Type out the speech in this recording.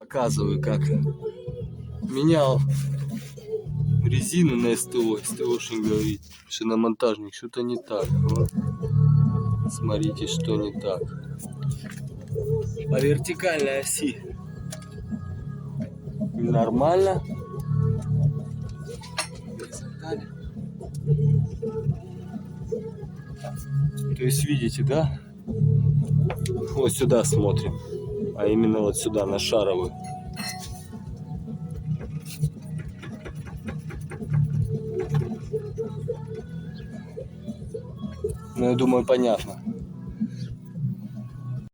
Показываю, как менял резину на СТО. СТОшник говорит, шиномонтажник, что-то не так. Вот. Смотрите, что не так. По вертикальной оси нормально. То есть видите, да? Вот сюда смотрим, а именно вот сюда, на шаровую. Ну, я думаю, понятно.